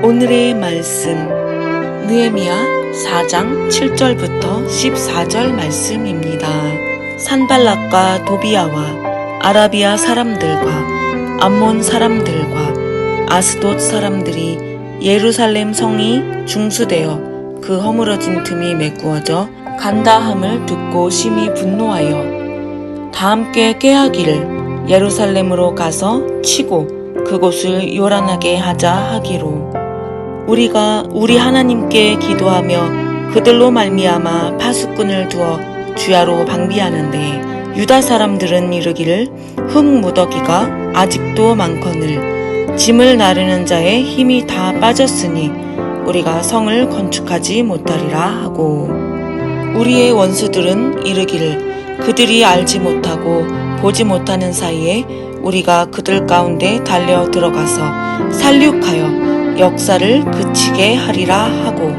오늘의 말씀 느헤미야 4장 7절부터 14절 말씀입니다. 산발락과 도비아와 아라비아 사람들과 암몬 사람들과 아스돗 사람들이 예루살렘 성이 중수되어 그 허물어진 틈이 메꾸어져 간다함을 듣고 심히 분노하여 다 함께 꾀하기를 예루살렘으로 가서 치고 그곳을 요란하게 하자 하기로 우리가 우리 하나님께 기도하며 그들로 말미암아 파수꾼을 두어 주야로 방비하는데 유다 사람들은 이르기를 흙무더기가 아직도 많거늘 짐을 나르는 자의 힘이 다 빠졌으니 우리가 성을 건축하지 못하리라 하고 우리의 원수들은 이르기를 그들이 알지 못하고 보지 못하는 사이에 우리가 그들 가운데 달려 들어가서 살육하여 역사를 그치게 하리라 하고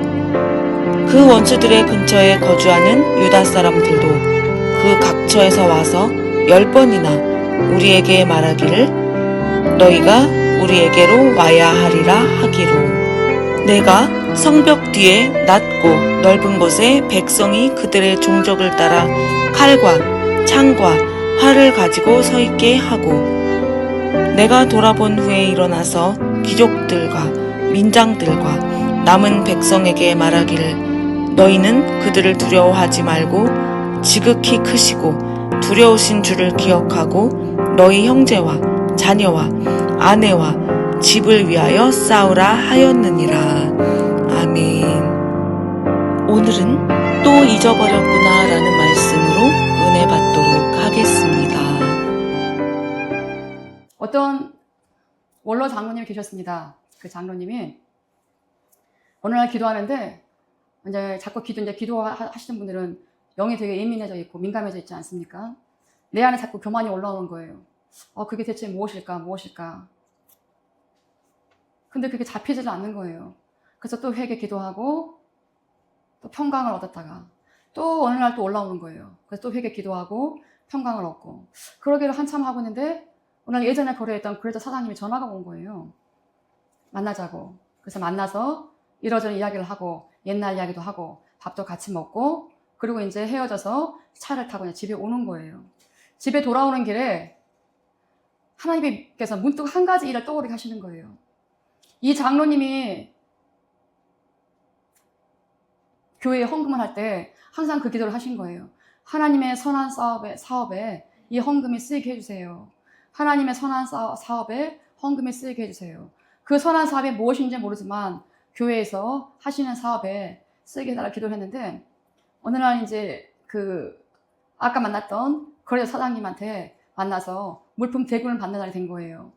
그 원수들의 근처에 거주하는 유다 사람들도 그 각처에서 와서 10번이나 우리에게 말하기를 너희가 우리에게로 와야 하리라 하기로 내가 성벽 뒤에 낮고 넓은 곳에 백성이 그들의 종족을 따라 칼과 창과 활을 가지고 서 있게 하고 내가 돌아본 후에 일어나서 귀족들과 민장들과 남은 백성에게 말하기를 너희는 그들을 두려워하지 말고 지극히 크시고 두려우신 줄을 기억하고 너희 형제와 자녀와 아내와 집을 위하여 싸우라 하였느니라. 아멘. 오늘은 또 잊어버렸구나 라는 말씀으로 은혜 받도록 하겠습니다. 어떤 원로 장로님이 계셨습니다. 그 장로님이 어느 날 기도하는데 이제 자꾸 기도하시는 분들은 영이 되게 예민해져 있고 민감해져 있지 않습니까? 내 안에 자꾸 교만이 올라오는 거예요. 그게 대체 무엇일까? 근데 그게 잡히지를 않는 거예요. 그래서 또 회개 기도하고 또 평강을 얻었다가 또 어느 날 또 올라오는 거예요. 그래서 또 회개 기도하고 평강을 얻고 그러기를 한참 하고 있는데 오늘 예전에 거래했던 그레이터 사장님이 전화가 온 거예요. 만나자고. 그래서 만나서 이러저런 이야기를 하고 옛날 이야기도 하고 밥도 같이 먹고 그리고 이제 헤어져서 차를 타고 그냥 집에 오는 거예요. 집에 돌아오는 길에 하나님께서 문득 한 가지 일을 떠오르게 하시는 거예요. 이 장로님이 교회에 헌금을 할 때 항상 그 기도를 하신 거예요. 하나님의 선한 사업에 이 헌금이 쓰이게 해주세요. 하나님의 선한 사업에 헌금이 쓰이게 해주세요. 그 선한 사업이 무엇인지 모르지만 교회에서 하시는 사업에 쓰이게 해달라 기도를 했는데 어느 날 이제 아까 만났던 거래처 사장님한테 만나서 물품 대금을 받는 날이 된 거예요.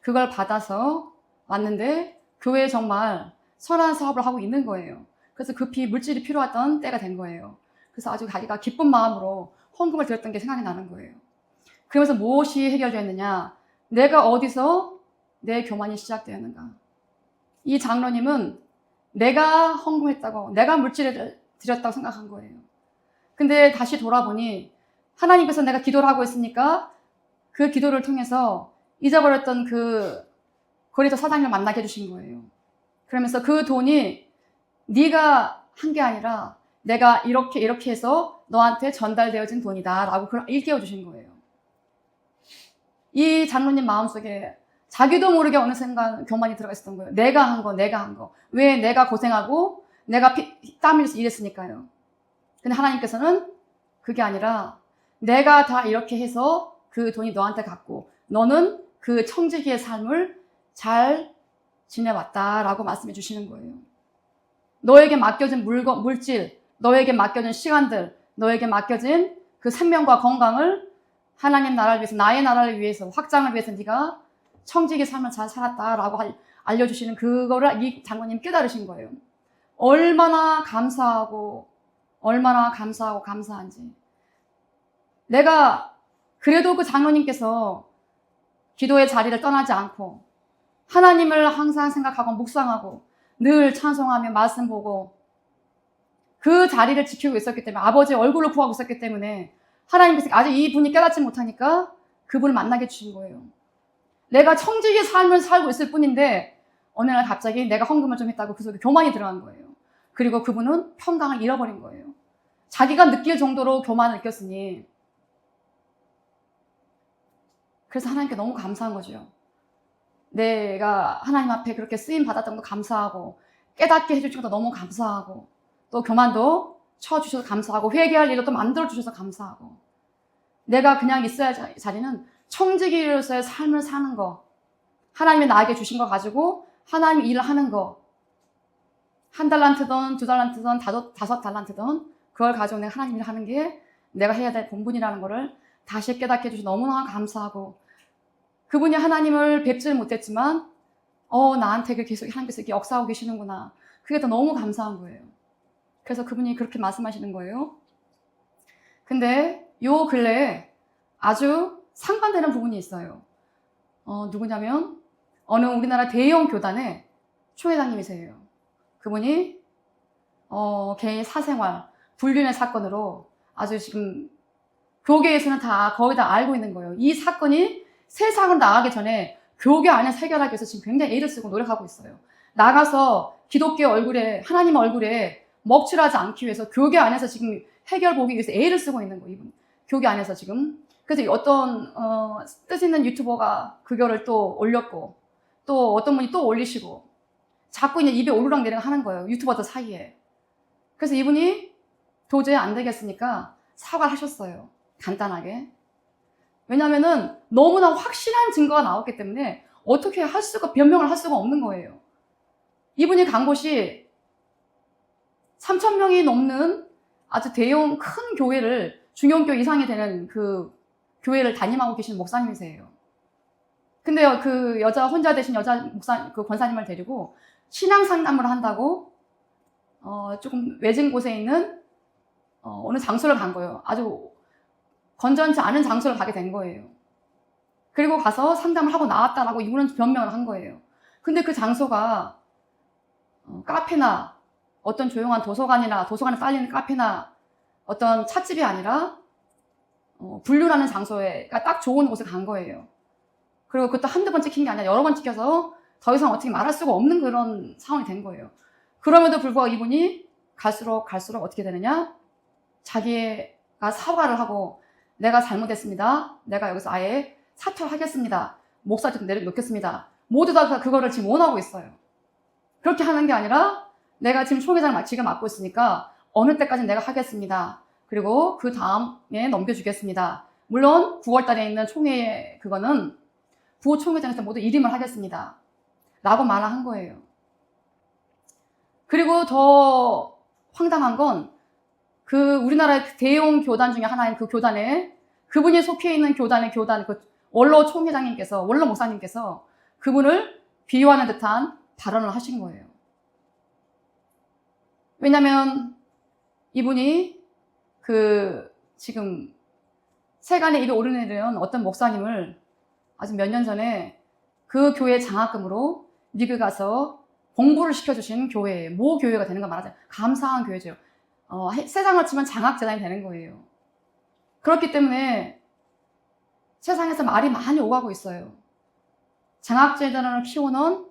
그걸 받아서 왔는데 교회에 정말 선한 사업을 하고 있는 거예요. 그래서 급히 물질이 필요했던 때가 된 거예요. 그래서 아주 자기가 기쁜 마음으로 헌금을 드렸던 게 생각이 나는 거예요. 그러면서 무엇이 해결되었느냐? 내가 어디서 내 교만이 시작되었는가? 이 장로님은 내가 헌금했다고, 내가 물질을 드렸다고 생각한 거예요. 근데 다시 돌아보니 하나님께서 내가 기도를 하고 있으니까 그 기도를 통해서 잊어버렸던 그 거래처 사장님을 만나게 해주신 거예요. 그러면서 그 돈이 네가 한 게 아니라 내가 이렇게 해서 너한테 전달되어진 돈이다 라고 일깨워 주신 거예요. 이 장로님 마음속에 자기도 모르게 어느 순간 교만이 들어가 있었던 거예요. 내가 한 거. 왜 내가 고생하고 내가 땀 흘려서 일했으니까요. 근데 하나님께서는 그게 아니라 내가 다 이렇게 해서 그 돈이 너한테 갔고 너는 그 청지기의 삶을 잘 지내왔다라고 말씀해 주시는 거예요. 너에게 맡겨진 물질, 너에게 맡겨진 시간들, 너에게 맡겨진 그 생명과 건강을 하나님 나라를 위해서, 나의 나라를 위해서, 확장을 위해서 네가 청지기의 삶을 잘 살았다라고 알려주시는 그거를 이 장로님 깨달으신 거예요. 얼마나 감사하고 감사한지. 내가 그래도 그 장로님께서 기도의 자리를 떠나지 않고 하나님을 항상 생각하고 묵상하고 늘 찬송하며 말씀 보고 그 자리를 지키고 있었기 때문에 아버지의 얼굴을 구하고 있었기 때문에 하나님께서 아직 이 분이 깨닫지 못하니까 그분을 만나게 해주신 거예요. 내가 청지기의 삶을 살고 있을 뿐인데 어느 날 갑자기 내가 헌금을 좀 했다고 그 속에 교만이 들어간 거예요. 그리고 그분은 평강을 잃어버린 거예요. 자기가 느낄 정도로 교만을 느꼈으니. 그래서 하나님께 너무 감사한 거죠. 내가 하나님 앞에 그렇게 쓰임 받았던 것도 감사하고, 깨닫게 해주신 것도 너무 감사하고, 또 교만도 쳐주셔서 감사하고, 회개할 일도 또 만들어주셔서 감사하고, 내가 그냥 있어야 할 자리는 청지기로서의 삶을 사는 거, 하나님이 나에게 주신 거 가지고 하나님 일을 하는 거, 1달란트든 2달란트든 5달란트든 그걸 가지고 내가 하나님 일을 하는 게 내가 해야 될 본분이라는 거를 다시 깨닫게 해주셔서 너무나 감사하고, 그분이 하나님을 뵙지를 못했지만 나한테 계속 하나님께서 이렇게 역사하고 계시는구나, 그게 더 너무 감사한 거예요. 그래서 그분이 그렇게 말씀하시는 거예요. 근데 요 근래에 아주 상반되는 부분이 있어요. 누구냐면 어느 우리나라 대형 교단의 총회장님이세요. 그분이 개인 사생활 불륜의 사건으로 아주 지금 교계에서는 거의 다 알고 있는 거예요. 이 사건이 세상으로 나가기 전에 교계 안에서 해결하기 위해서 지금 굉장히 애를 쓰고 노력하고 있어요. 나가서 기독교 얼굴에, 하나님 얼굴에 먹칠하지 않기 위해서 교계 안에서 지금 해결 보기 위해서 애를 쓰고 있는 거예요. 이분 교계 안에서 지금. 그래서 어떤 뜻 있는 유튜버가 그거를 또 올렸고, 또 어떤 분이 또 올리시고, 자꾸 이제 입에 오르락내리락 하는 거예요. 유튜버들 사이에. 그래서 이분이 도저히 안 되겠으니까 사과를 하셨어요. 간단하게. 왜냐면은 너무나 확실한 증거가 나왔기 때문에 어떻게 변명을 할 수가 없는 거예요. 이분이 간 곳이 3,000명이 넘는 아주 대형 큰 교회를, 중형교 이상이 되는 그 교회를 담임하고 계신 목사님이세요. 근데 그 여자, 혼자 되신 여자 그 권사님을 데리고 신앙 상담을 한다고 조금 외진 곳에 있는 어느 장소를 간 거예요. 아주 건전치 않은 장소를 가게 된 거예요. 그리고 가서 상담을 하고 나왔다라고 이분은 변명을 한 거예요. 근데 그 장소가 카페나 어떤 조용한 도서관에 딸리는 카페나 어떤 찻집이 아니라 불륜하는 장소가 딱 좋은 곳에 간 거예요. 그리고 그것도 한두 번 찍힌 게 아니라 여러 번 찍혀서 더 이상 어떻게 말할 수가 없는 그런 상황이 된 거예요. 그럼에도 불구하고 이분이 갈수록 어떻게 되느냐? 자기가 사과를 하고, 내가 잘못했습니다. 내가 여기서 아예 사퇴하겠습니다. 목사직도 내려놓겠습니다. 모두 다 그거를 지금 원하고 있어요. 그렇게 하는 게 아니라 내가 지금 총회장을 지금 맡고 있으니까 어느 때까지 내가 하겠습니다. 그리고 그 다음에 넘겨주겠습니다. 물론 9월 달에 있는 총회 그거는 부총회장에서 모두 일임을 하겠습니다. 라고 말을 한 거예요. 그리고 더 황당한 건 그 우리나라의 대형 교단 중에 하나인 그 교단에, 그분이 속해 있는 교단 그 원로 총회장님께서, 원로 목사님께서 그분을 비유하는 듯한 발언을 하신 거예요. 왜냐면 이분이 지금 세간에 입에 오르내리는 어떤 목사님을 아주 몇 년 전에 그 교회 장학금으로 미국에 가서 공부를 시켜주신 교회예요. 모 교회가 되는 거 말하자면 감사한 교회죠. 세상을 치면 장학재단이 되는 거예요. 그렇기 때문에 세상에서 말이 많이 오가고 있어요. 장학재단을 키우는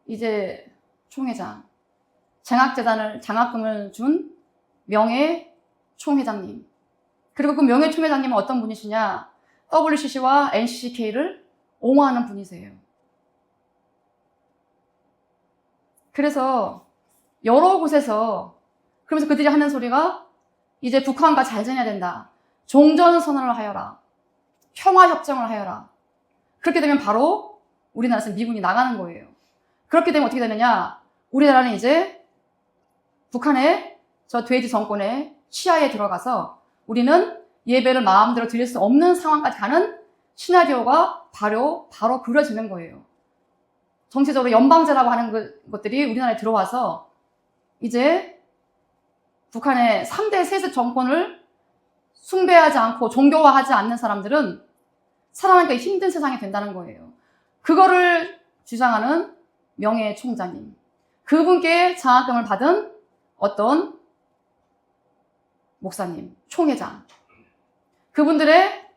이제 총회장, 장학금을 준 명예 총회장님, 그리고 그 명예 총회장님은 어떤 분이시냐? WCC와 NCCK를 옹호하는 분이세요. 그래서 여러 곳에서, 그러면서 그들이 하는 소리가 이제 북한과 잘 지내야 된다. 종전선언을 하여라. 평화협정을 하여라. 그렇게 되면 바로 우리나라에서 미군이 나가는 거예요. 그렇게 되면 어떻게 되느냐? 우리나라는 이제 북한의 저 돼지 정권의 시야에 들어가서 우리는 예배를 마음대로 드릴 수 없는 상황까지 가는 시나리오가 바로 그려지는 거예요. 정치적으로 연방제라고 하는 것들이 우리나라에 들어와서 이제 북한의 3대 세습 정권을 숭배하지 않고 종교화하지 않는 사람들은 살아남기가 힘든 세상이 된다는 거예요. 그거를 주장하는 명예 총장님, 그분께 장학금을 받은 어떤 목사님, 총회장, 그분들의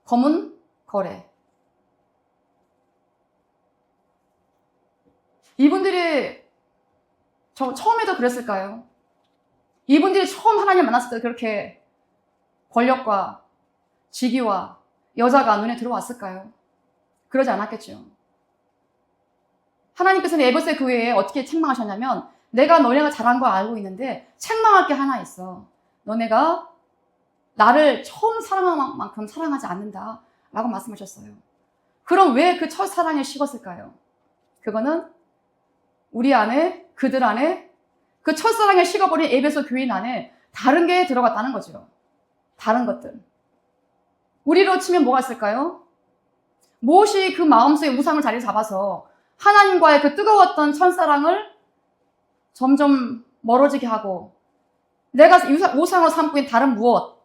검은 거래. 이분들이 처음에도 그랬을까요? 이분들이 처음 하나님 만났을 때 그렇게 권력과 직위와 여자가 눈에 들어왔을까요? 그러지 않았겠죠. 하나님께서는 에베소 교회에 어떻게 책망하셨냐면 내가 너네가 잘한 거 알고 있는데 책망할 게 하나 있어. 너네가 나를 처음 사랑한 만큼 사랑하지 않는다 라고 말씀하셨어요. 그럼 왜 그 첫사랑을 식었을까요? 그거는 우리 안에, 그들 안에, 그 첫사랑을 식어버린 에베소 교인 안에 다른 게 들어갔다는 거죠. 다른 것들. 우리로 치면 뭐가 있을까요? 무엇이 그 마음속에 우상을 자리 잡아서 하나님과의 그 뜨거웠던 첫사랑을 점점 멀어지게 하고 내가 우상으로 삼고 있는 다른 무엇,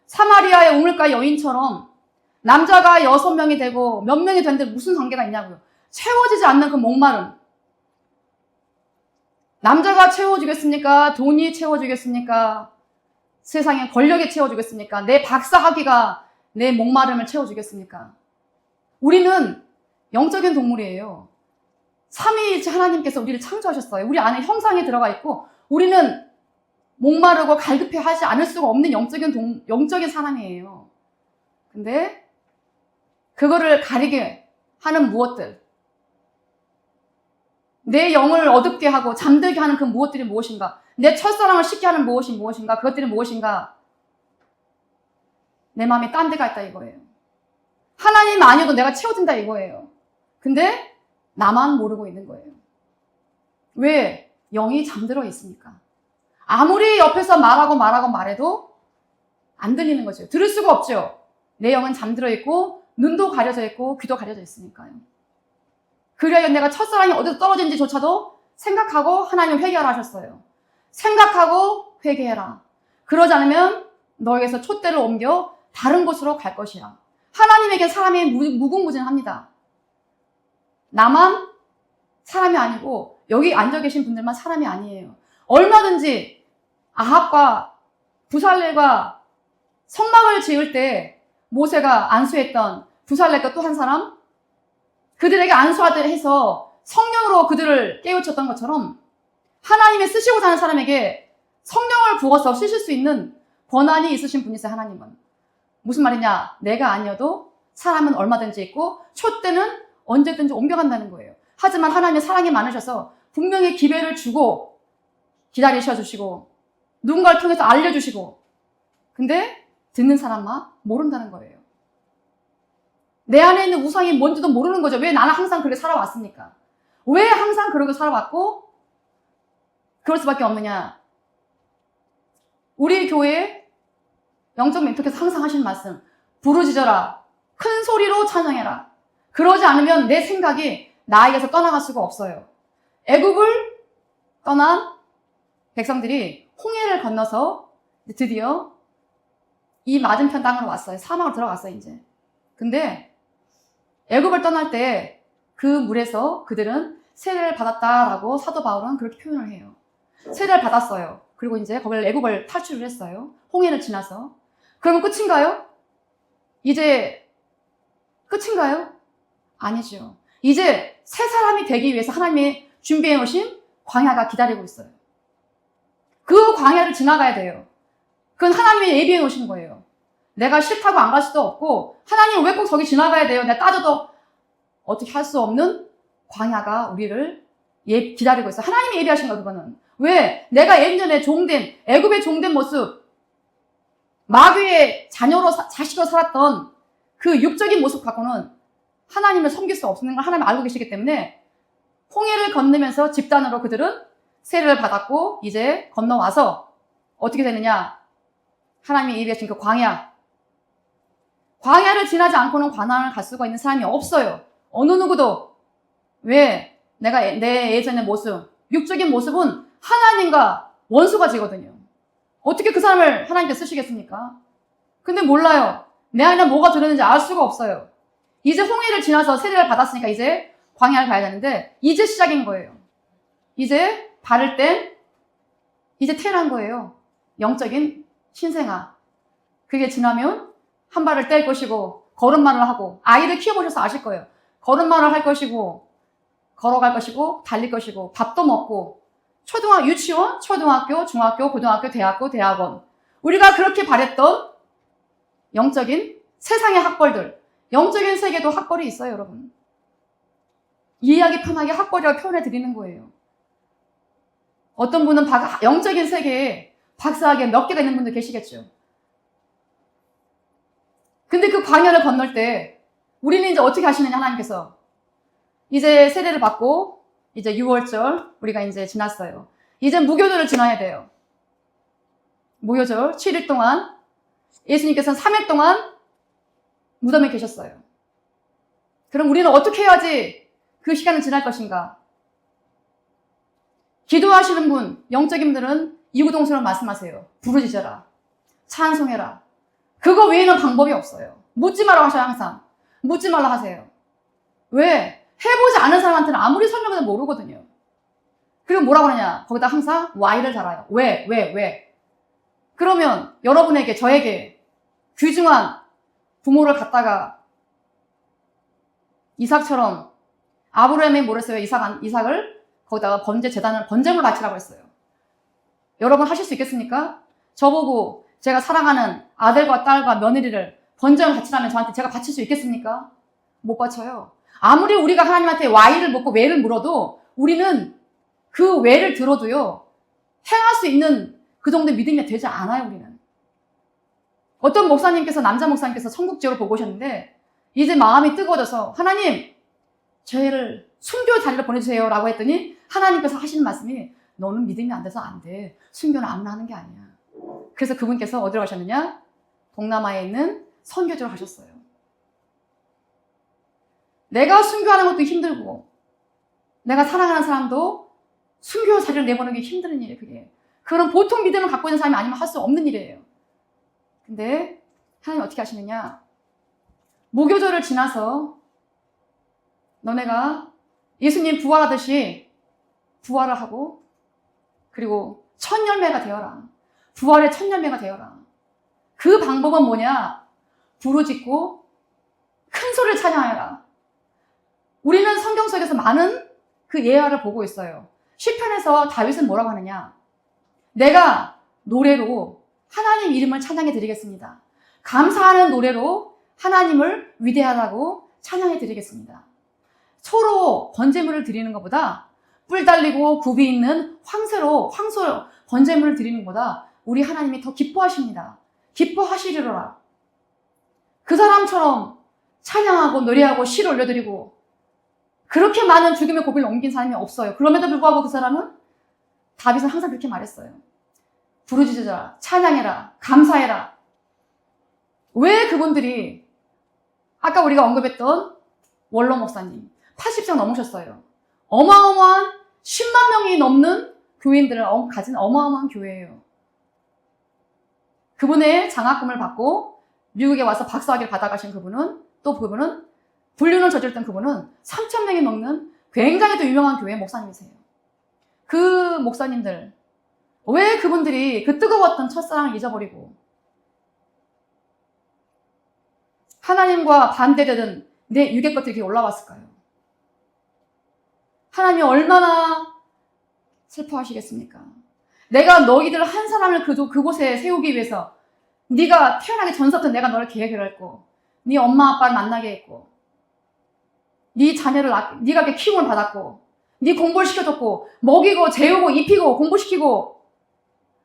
사마리아의 우물가 여인처럼 남자가 6명이 되고 몇 명이 됐는데 무슨 관계가 있냐고요. 채워지지 않는 그 목마름. 남자가 채워주겠습니까? 돈이 채워주겠습니까? 세상에 권력이 채워주겠습니까? 내 박사 학위가 내 목마름을 채워주겠습니까? 우리는 영적인 동물이에요. 삼위일체 하나님께서 우리를 창조하셨어요. 우리 안에 형상이 들어가 있고 우리는 목마르고 갈급해하지 않을 수가 없는 영적인 사람이에요. 근데 그거를 가리게 하는 무엇들, 내 영을 어둡게 하고 잠들게 하는 그 무엇들이 무엇인가, 내 첫사랑을 식게 하는 무엇이 무엇인가, 그것들이 무엇인가, 내 마음에 딴 데가 있다 이거예요. 하나님 아니어도 내가 채워진다 이거예요. 근데 나만 모르고 있는 거예요. 왜? 영이 잠들어 있으니까. 아무리 옆에서 말해도 안 들리는 거죠. 들을 수가 없죠. 내 영은 잠들어 있고 눈도 가려져 있고 귀도 가려져 있으니까요. 그래야 내가 첫사랑이 어디서 떨어진지조차도 생각하고 하나님을 회개하라 하셨어요. 생각하고 회개해라. 그러지 않으면 너에게서 촛대를 옮겨 다른 곳으로 갈 것이라. 하나님에게 사람이 무궁무진합니다. 나만 사람이 아니고 여기 앉아 계신 분들만 사람이 아니에요. 얼마든지 아합과 부살렐과 성막을 지을 때 모세가 안수했던 부살렐과 또 한 사람, 그들에게 안수하듯 해서 성령으로 그들을 깨우쳤던 것처럼 하나님의 쓰시고자 하는 사람에게 성령을 부어서 쓰실 수 있는 권한이 있으신 분이세요. 하나님은. 무슨 말이냐? 내가 아니어도 사람은 얼마든지 있고 촛대는 언제든지 옮겨간다는 거예요. 하지만 하나님의 사랑이 많으셔서 분명히 기회를 주고 기다리셔 주시고 누군가를 통해서 알려주시고, 근데 듣는 사람만 모른다는 거예요. 내 안에 있는 우상이 뭔지도 모르는 거죠. 왜 나는 항상 그렇게 살아왔습니까? 왜 항상 그렇게 살아왔고 그럴 수밖에 없느냐? 우리 교회 영적 멘토께서 항상 하시는 말씀, 부르짖어라, 큰 소리로 찬양해라. 그러지 않으면 내 생각이 나에게서 떠나갈 수가 없어요. 애굽을 떠난 백성들이 홍해를 건너서 드디어 이 맞은편 땅으로 왔어요. 사막으로 들어갔어요, 이제. 근데 애굽을 떠날 때 그 물에서 그들은 세례를 받았다라고 사도 바울은 그렇게 표현을 해요. 세례를 받았어요. 그리고 이제 거기를 애굽을 탈출을 했어요. 홍해를 지나서. 그러면 끝인가요? 이제 끝인가요? 아니죠. 이제 새 사람이 되기 위해서 하나님이 준비해 놓으신 광야가 기다리고 있어요. 그 광야를 지나가야 돼요. 그건 하나님이 예비해 놓으신 거예요. 내가 싫다고 안 갈 수도 없고 하나님 왜 꼭 저기 지나가야 돼요? 내가 따져도 어떻게 할 수 없는 광야가 우리를 기다리고 있어요. 하나님이 예비하신 거예요. 그거는. 왜? 내가 예전에 애굽의 종된 모습, 마귀의 자식으로 살았던 그 육적인 모습 갖고는 하나님을 섬길 수 없는 걸 하나님 알고 계시기 때문에 홍해를 건너면서 집단으로 그들은 세례를 받았고 이제 건너와서 어떻게 되느냐? 하나님이 예비하신 그 광야를 지나지 않고는 가나안을 갈 수가 있는 사람이 없어요. 어느 누구도. 왜? 내가 내 예전의 모습, 육적인 모습은 하나님과 원수가 지거든요. 어떻게 그 사람을 하나님께 쓰시겠습니까? 근데 몰라요. 내 안에 뭐가 들었는지 알 수가 없어요. 이제 홍해를 지나서 세례를 받았으니까 이제 광야를 가야 되는데 이제 시작인 거예요. 이제 발을 뗀, 이제 태어난 거예요. 영적인 신생아. 그게 지나면 한 발을 뗄 것이고 걸음마를 하고, 아이를 키워보셔서 아실 거예요. 걸음마를 할 것이고 걸어갈 것이고 달릴 것이고 밥도 먹고 유치원, 초등학교, 중학교, 고등학교, 대학교, 대학원 우리가 그렇게 바랬던 영적인 세상의 학벌들 영적인 세계도 학벌이 있어요 여러분. 이해하기 편하게 학벌이라고 표현해 드리는 거예요. 어떤 분은 영적인 세계에 박사학위 몇 개가 있는 분들 계시겠죠. 근데 그 광야를 건널 때 우리는 이제 어떻게 하시느냐 하나님께서 이제 세례를 받고 이제 6월절 우리가 이제 지났어요. 이제 무교절을 지나야 돼요. 무교절 7일 동안 예수님께서는 3일 동안 무덤에 계셨어요. 그럼 우리는 어떻게 해야지 그 시간을 지날 것인가? 기도하시는 분, 영적인 분들은 이구동성으로 말씀하세요. 부르짖어라. 찬송해라. 그거 외에는 방법이 없어요. 묻지 말라고 하셔요 항상. 묻지 말라 하세요. 왜? 해보지 않은 사람한테는 아무리 설명해도 모르거든요. 그리고 뭐라고 하느냐? 거기다 항상 Y를 달아요. 왜? 그러면 여러분에게 저에게 귀중한 부모를 갖다가 이삭처럼 아브라함이 뭐랬어요? 이삭을 거기다가 번제물 바치라고 했어요. 여러분 하실 수 있겠습니까? 저보고 제가 사랑하는 아들과 딸과 며느리를 번제물 바치라면 저한테 제가 바칠 수 있겠습니까? 못 바쳐요. 아무리 우리가 하나님한테 Y를 묻고 왜를 물어도 우리는 그 왜를 들어도요. 행할 수 있는 그 정도의 믿음이 되지 않아요. 우리는. 어떤 남자 목사님께서 천국 지역을 보고 오셨는데 이제 마음이 뜨거워져서 하나님 저희를 순교 자리로 보내주세요 라고 했더니 하나님께서 하시는 말씀이 너는 믿음이 안 돼서 안 돼. 순교는 아무나 하는 게 아니야. 그래서 그분께서 어디로 가셨느냐? 동남아에 있는 선교지로 가셨어요. 내가 순교하는 것도 힘들고 내가 사랑하는 사람도 순교 자리를 내보는 게 힘든 일이에요. 그게. 그런 보통 믿음을 갖고 있는 사람이 아니면 할 수 없는 일이에요. 근데 하나님 어떻게 하시느냐? 무교절을 지나서 너네가 예수님 부활하듯이 부활을 하고 그리고 첫 열매가 되어라. 부활의 첫 열매가 되어라. 그 방법은 뭐냐? 부르짖고 큰 소리를 찬양하여라. 우리는 성경 속에서 많은 그 예화를 보고 있어요. 시편에서 다윗은 뭐라고 하느냐? 내가 노래로 하나님 이름을 찬양해 드리겠습니다. 감사하는 노래로 하나님을 위대하다고 찬양해 드리겠습니다. 소로 번제물을 드리는 것보다 뿔 달리고 굽이 있는 황소로 번제물을 드리는 것보다 우리 하나님이 더 기뻐하십니다. 기뻐하시리로라. 그 사람처럼 찬양하고 노래하고 시를 올려드리고 그렇게 많은 죽음의 고비를 넘긴 사람이 없어요. 그럼에도 불구하고 그 사람은 다윗은 항상 그렇게 말했어요. 부르짖으라, 찬양해라, 감사해라. 왜 그분들이 아까 우리가 언급했던 원로 목사님 80세 넘으셨어요. 어마어마한 10만 명이 넘는 교인들을 가진 어마어마한 교회예요. 그분의 장학금을 받고 미국에 와서 박사학위를 받아가신 그분은 불륜을 저질렀던 그분은 3,000명이 넘는 굉장히 또 유명한 교회 목사님이세요. 그 목사님들 왜 그분들이 그 뜨거웠던 첫사랑을 잊어버리고 하나님과 반대되던 내 육의 것들이 이렇게 올라왔을까요? 하나님이 얼마나 슬퍼하시겠습니까? 내가 너희들 한 사람을 그곳에 세우기 위해서 네가 태어나기 전부터 내가 너를 계획을 했고 네 엄마 아빠를 만나게 했고 네 자녀를 네가 이렇게 키움을 받았고 네 공부를 시켜줬고 먹이고 재우고 입히고 공부시키고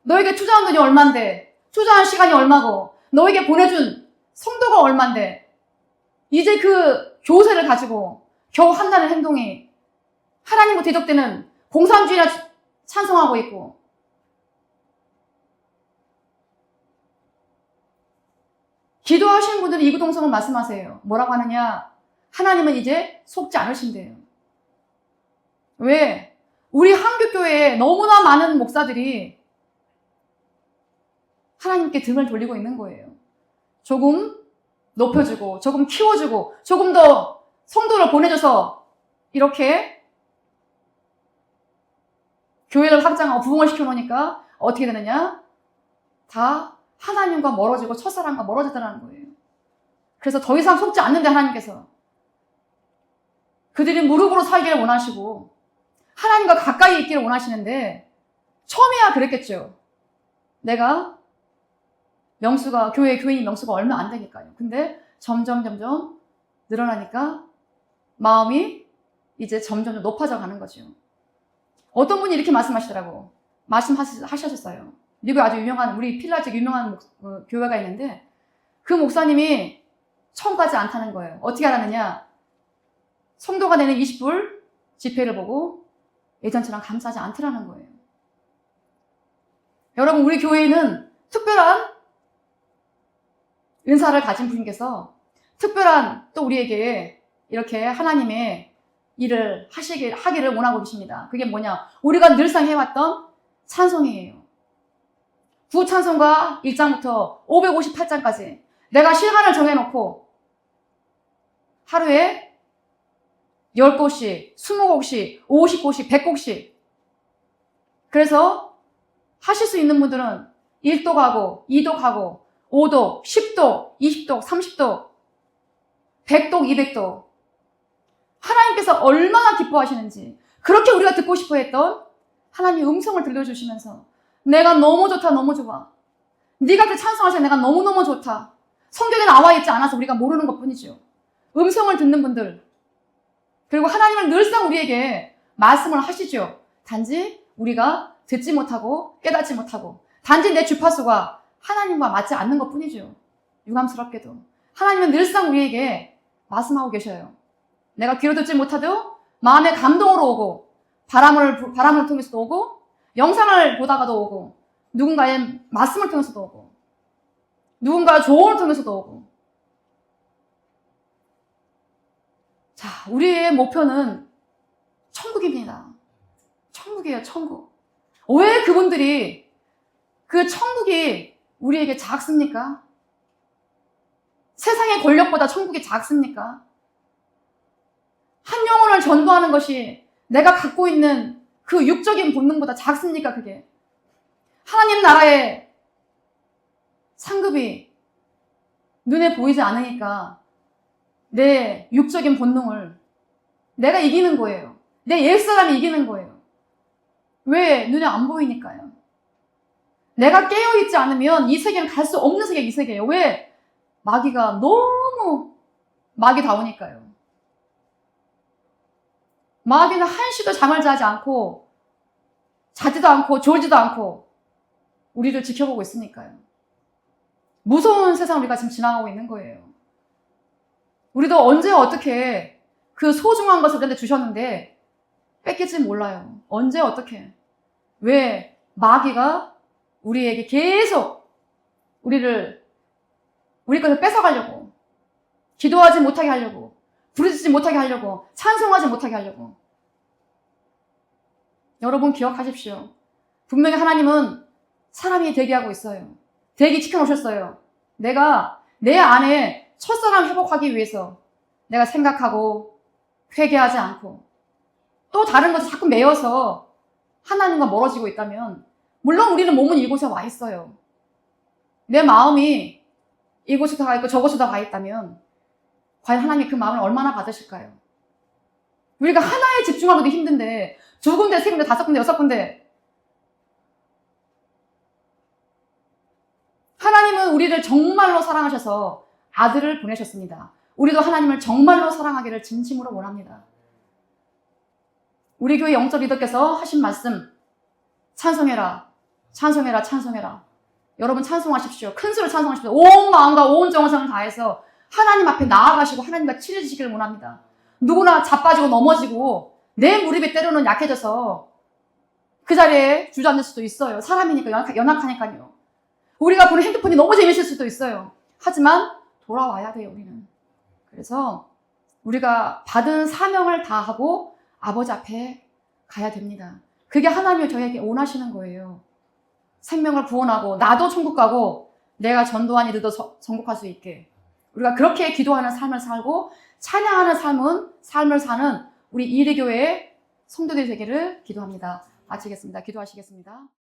너에게 투자한 돈이 얼만데 투자한 시간이 얼마고 너에게 보내준 성도가 얼만데 이제 그 교세를 가지고 겨우 한다는 행동이 하나님과 대적되는 공산주의나 찬송하고 있고 기도하시는 분들이 이구동성을 말씀하세요. 뭐라고 하느냐? 하나님은 이제 속지 않으신대요. 왜? 우리 한국교회에 너무나 많은 목사들이 하나님께 등을 돌리고 있는 거예요. 조금 높여주고 조금 키워주고 조금 더 성도를 보내줘서 이렇게 교회를 확장하고 부흥을 시켜놓으니까 어떻게 되느냐? 다 하나님과 멀어지고 첫사랑과 멀어지더라는 거예요. 그래서 더 이상 속지 않는데 하나님께서 그들이 무릎으로 살기를 원하시고 하나님과 가까이 있기를 원하시는데 처음에야 그랬겠죠. 내가 교회인 명수가 얼마 안 되니까요. 근데 점점 늘어나니까 마음이 이제 점점 높아져 가는 거죠. 어떤 분이 이렇게 말씀하셨어요. 미국에 아주 유명한, 우리 필라적 유명한 교회가 있는데 그 목사님이 처음 가지 않다는 거예요. 어떻게 알았느냐? 성도가 내는 20불 지폐를 보고 예전처럼 감사하지 않더라는 거예요. 여러분, 우리 교회에는 특별한 은사를 가진 분께서 특별한 또 우리에게 이렇게 하나님의 일을 하기를 원하고 계십니다. 그게 뭐냐? 우리가 늘상 해왔던 찬송이에요. 구찬송가 1장부터 558장까지 내가 시간을 정해놓고 하루에 10곡씩, 20곡씩, 50곡씩, 100곡씩. 그래서 하실 수 있는 분들은 1도 가고, 2도 가고, 5도, 10도, 20도, 30도, 100도, 200도. 하나님께서 얼마나 기뻐하시는지, 그렇게 우리가 듣고 싶어 했던 하나님의 음성을 들려주시면서 내가 너무 좋다, 너무 좋아. 네가 그 찬송하시면 내가 너무너무 좋다. 성경에 나와 있지 않아서 우리가 모르는 것뿐이죠. 음성을 듣는 분들, 그리고 하나님은 늘상 우리에게 말씀을 하시죠. 단지 우리가 듣지 못하고 깨닫지 못하고, 단지 내 주파수가 하나님과 맞지 않는 것뿐이죠. 유감스럽게도 하나님은 늘상 우리에게 말씀하고 계셔요. 내가 귀로 듣지 못하도 마음의 감동으로 오고, 바람을 통해서도 오고, 영상을 보다가도 오고, 누군가의 말씀을 통해서도 오고, 누군가의 조언을 통해서도 오고. 자, 우리의 목표는 천국입니다. 천국이에요, 천국. 왜 그분들이 그 천국이 우리에게 작습니까? 세상의 권력보다 천국이 작습니까? 한 영혼을 전도하는 것이 내가 갖고 있는 그 육적인 본능보다 작습니까, 그게? 하나님 나라의 상급이 눈에 보이지 않으니까 내 육적인 본능을 내가 이기는 거예요. 내 옛사람이 이기는 거예요. 왜? 눈에 안 보이니까요. 내가 깨어있지 않으면 이 세계는 갈 수 없는 세계가 이 세계예요. 왜? 마귀가 너무 마귀다우니까요. 마귀는 한시도 잠을 자지 않고, 자지도 않고, 졸지도 않고 우리를 지켜보고 있으니까요. 무서운 세상 우리가 지금 지나가고 있는 거예요. 우리도 언제 어떻게 그 소중한 것을 우리한테 주셨는데 뺏길지 몰라요. 언제 어떻게. 왜? 마귀가 우리에게 계속 우리 것을 뺏어가려고, 기도하지 못하게 하려고, 부르짖지 못하게 하려고, 찬송하지 못하게 하려고. 여러분 기억하십시오. 분명히 하나님은 사람이 대기하고 있어요. 대기시켜 놓으셨어요. 내가 내 안에 첫사랑 회복하기 위해서 내가 생각하고 회개하지 않고 또 다른 것에 자꾸 매여서 하나님과 멀어지고 있다면, 물론 우리는 몸은 이곳에 와 있어요. 내 마음이 이곳에 가 있고 저곳에 가 있다면 과연 하나님이 그 마음을 얼마나 받으실까요? 우리가 하나에 집중하기도 힘든데 2군데, 3군데, 5군데, 6군데. 하나님은 우리를 정말로 사랑하셔서 아들을 보내셨습니다. 우리도 하나님을 정말로 사랑하기를 진심으로 원합니다. 우리 교회 영적 리더께서 하신 말씀, 찬송해라, 찬송해라, 찬송해라. 여러분 찬송하십시오. 큰 소리로 찬송하십시오. 온 마음과 온 정성을 다해서 하나님 앞에 나아가시고 하나님과 친해지시기를 원합니다. 누구나 자빠지고 넘어지고 내 무릎이 때로는 약해져서 그 자리에 주저앉을 수도 있어요. 사람이니까 연약하니까요. 우리가 보는 핸드폰이 너무 재밌을 수도 있어요. 하지만 돌아와야 돼요, 우리는. 그래서 우리가 받은 사명을 다하고 아버지 앞에 가야 됩니다. 그게 하나님이 저에게 원하시는 거예요. 생명을 구원하고 나도 천국 가고 내가 전도한 이들도 천국 갈 수 있게. 우리가 그렇게 기도하는 삶을 살고 찬양하는 삶을 사는 우리 이리교회의 성도들이 되기를 기도합니다. 마치겠습니다. 기도하시겠습니다.